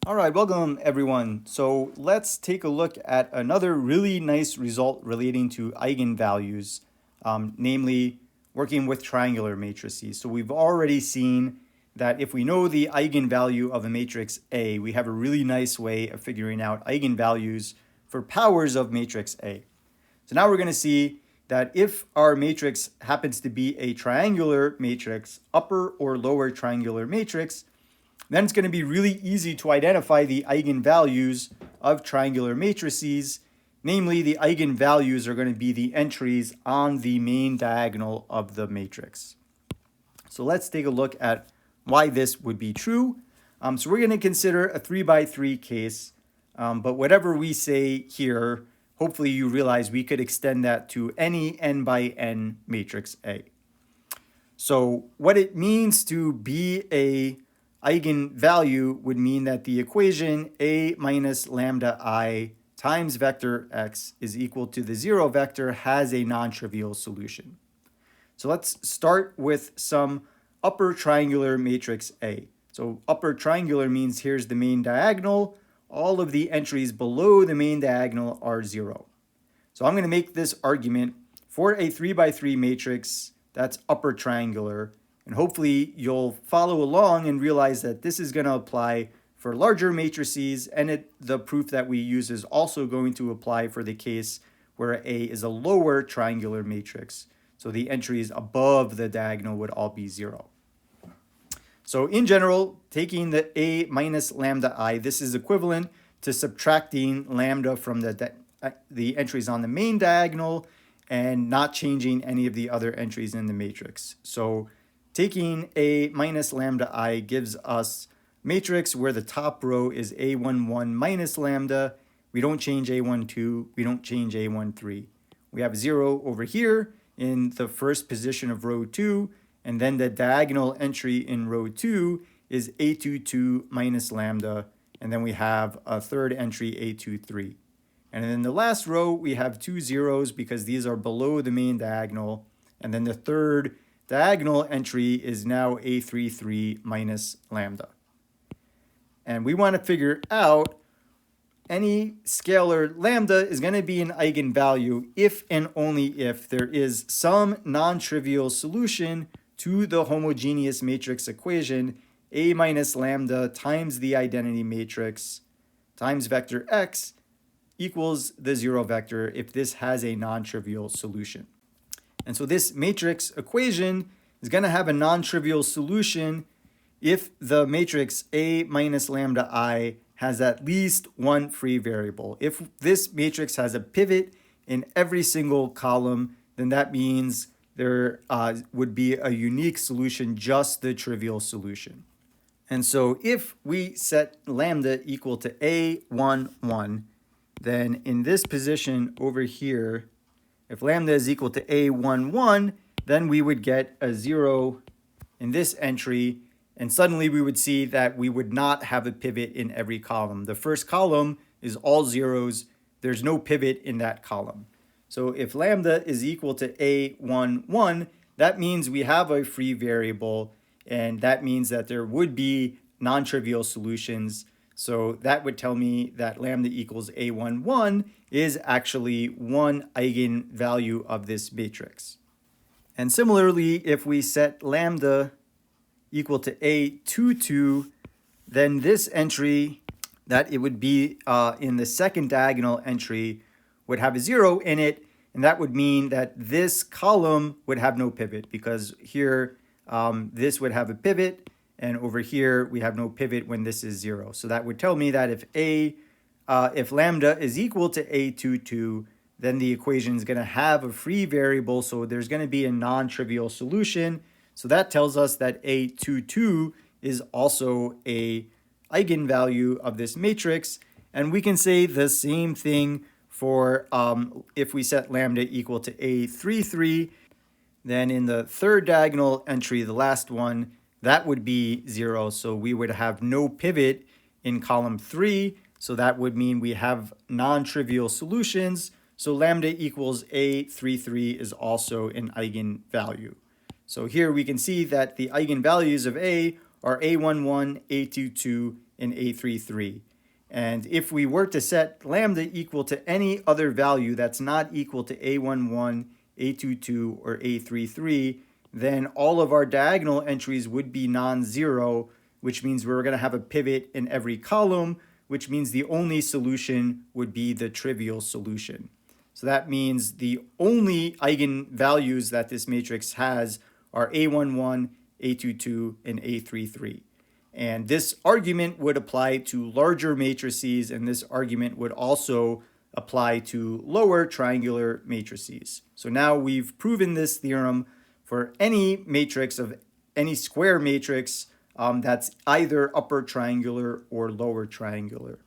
All right, welcome everyone. So let's take a look at another really nice result relating to eigenvalues, namely working with triangular matrices. So we've already seen that if we know the eigenvalue of a matrix A, we have a really nice way of figuring out eigenvalues for powers of matrix A. So now we're going to see that if our matrix happens to be a triangular matrix, upper or lower triangular matrix, then it's going to be really easy to identify the eigenvalues of triangular matrices. Namely, the eigenvalues are going to be the entries on the main diagonal of the matrix. So let's take a look at why this would be true. So we're going to consider a 3 by 3 case, but whatever we say here, hopefully you realize we could extend that to any n by n matrix A. So what it means to be a eigenvalue would mean that the equation A minus lambda I times vector x is equal to the 0 vector has a non-trivial solution. So let's start with some upper triangular matrix A. So upper triangular means here's the main diagonal. All of the entries below the main diagonal are 0. So I'm going to make this argument for a 3 by 3 matrix that's upper triangular. And hopefully you'll follow along and realize that this is going to apply for larger matrices, and the proof that we use is also going to apply for the case where A is a lower triangular matrix. So the entries above the diagonal would all be 0. So in general, taking the A minus lambda I, this is equivalent to subtracting lambda from the entries on the main diagonal and not changing any of the other entries in the matrix. So taking A minus lambda I gives us matrix where the top row is A11 minus lambda. We don't change A12. We don't change A13. We have 0 over here in the first position of row 2, and then the diagonal entry in row 2 is A22 minus lambda, and then we have a third entry A23. And in the last row, we have 2 zeros because these are below the main diagonal, and then the third diagonal entry is now A33 minus lambda. And we want to figure out any scalar lambda is going to be an eigenvalue if and only if there is some non-trivial solution to the homogeneous matrix equation A minus lambda times the identity matrix times vector x equals the 0 vector if this has a non-trivial solution. And so this matrix equation is going to have a non-trivial solution if the matrix A minus lambda I has at least one free variable. If this matrix has a pivot in every single column, then that means there would be a unique solution, just the trivial solution. And so if we set lambda equal to A11, then in this position over here, if lambda is equal to A11, then we would get a 0 in this entry, and suddenly we would see that we would not have a pivot in every column. The first column is all zeros. There's no pivot in that column. So if lambda is equal to A11, that means we have a free variable, and that means that there would be non-trivial solutions. So that would tell me that lambda equals A11 is actually one eigenvalue of this matrix. And similarly, if we set lambda equal to A22, then this entry, that it would be in the second diagonal entry, would have a 0 in it, and that would mean that this column would have no pivot, because here this would have a pivot, and over here we have no pivot when this is 0. So that would tell me that if lambda is equal to A22, then the equation is going to have a free variable, so there's going to be a non-trivial solution. So that tells us that A22 is also a eigenvalue of this matrix. And we can say the same thing for if we set lambda equal to A33, then in the third diagonal entry, the last one, that would be 0. So we would have no pivot in column 3. So that would mean we have non-trivial solutions. So lambda equals A33 is also an eigenvalue. So here we can see that the eigenvalues of A are A11, A22, and A33. And if we were to set lambda equal to any other value that's not equal to A11, A22, or A33, then all of our diagonal entries would be non-zero, which means we're going to have a pivot in every column, which means the only solution would be the trivial solution. So that means the only eigenvalues that this matrix has are A11, A22, and A33. And this argument would apply to larger matrices, and this argument would also apply to lower triangular matrices. So now we've proven this theorem for any matrix of any square matrix that's either upper triangular or lower triangular.